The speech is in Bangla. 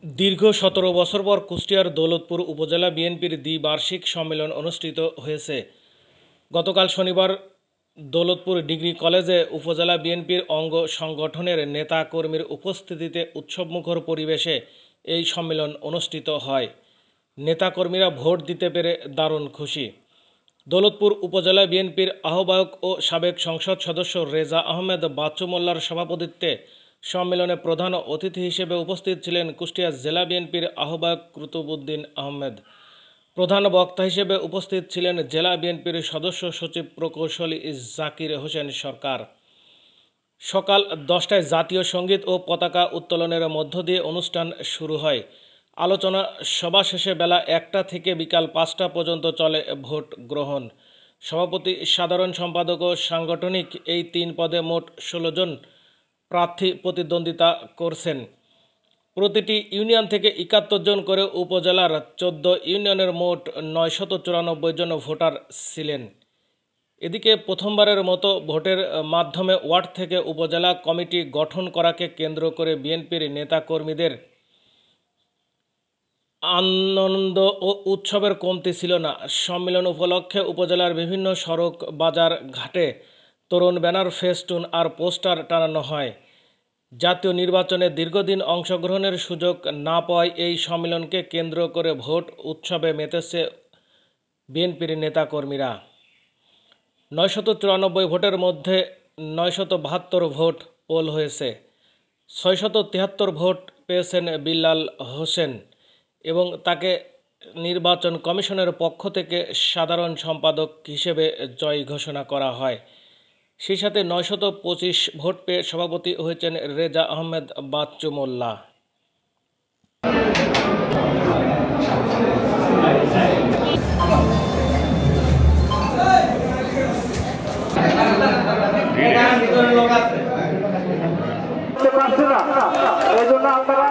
দীর্ঘ ১৭ বছর পর কুষ্টিয়ার দৌলতপুর উপজেলা বিএনপির দ্বিবার্ষিক সম্মেলন অনুষ্ঠিত হয়েছে। গতকাল শনিবার দৌলতপুর ডিগ্রি কলেজে উপজেলা বিএনপির অঙ্গ সংগঠনের নেতা কর্মীর উপস্থিতিতে উৎসবমুখর পরিবেশে এই সম্মেলন অনুষ্ঠিত হয়। নেতাকর্মীরা ভোট দিতে পেরে দারুণ খুশি। দৌলতপুর উপজেলা বিএনপির আহ্বায়ক ও সাবেক সংসদ সদস্য রেজা আহমেদ বাচ্চু মোল্লার সভাপতিত্বে সম্মেলনে প্রধান অতিথি হিসেবে উপস্থিত ছিলেন কুষ্টিয়া জেলা বিএনপির আহ্বায়ক কুতুবউদ্দিন আহমেদ। প্রধান বক্তা হিসেবে উপস্থিত ছিলেন জেলা বিএনপির সদস্য সচিব প্রকৌশলী জাকির হোসেন সরকার। সকাল 10টায় জাতীয় সঙ্গীত ও পতাকা উত্তোলনের মধ্য দিয়ে অনুষ্ঠান শুরু হয়। আলোচনা সভা শেষে বেলা 1টা থেকে বিকাল 5টা পর্যন্ত চলে ভোট গ্রহণ। সভাপতি, সাধারণ সম্পাদক ও সাংগঠনিক এই 3 পদে মোট 16 জন প্রার্থী প্রতিদ্বন্দ্বিতা করছেন। প্রতিটি ইউনিয়ন থেকে 71 জন করে উপজেলার 14 ইউনিয়নের মোট 994 জন ভোটার ছিলেন। এদিকে প্রথমবারের মতো ভোটের মাধ্যমে ওয়ার্ড থেকে উপজেলা কমিটি গঠন করাকে কেন্দ্র করে বিএনপির নেতাকর্মীদের আনন্দ ও উৎসবের কমতি ছিল না। সম্মেলন উপলক্ষে উপজেলার বিভিন্ন সড়ক, বাজার, ঘাটে তরুণ ব্যানার, ফেস্টুন আর পোস্টার টানানো হয়। জাতীয় নির্বাচনে দীর্ঘদিন অংশগ্রহণের সুযোগ না পাওয়ায় এই সম্মেলনকে কেন্দ্র করে ভোট উৎসবে মেতেছে বিএনপির নেতাকর্মীরা। 994 ভোটের মধ্যে 972 ভোট পোল হয়েছে। 673 ভোট পেয়েছেন বিল্লাল হোসেন এবং তাকে নির্বাচন কমিশনের পক্ষ থেকে সাধারণ সম্পাদক হিসেবে জয়ী ঘোষণা করা হয়। সেই সাথে 925 ভোট পেয়ে সভাপতি হয়েছেন রেজা আহমেদ বাচ্চু মোল্লা। এই জন্য আপনারা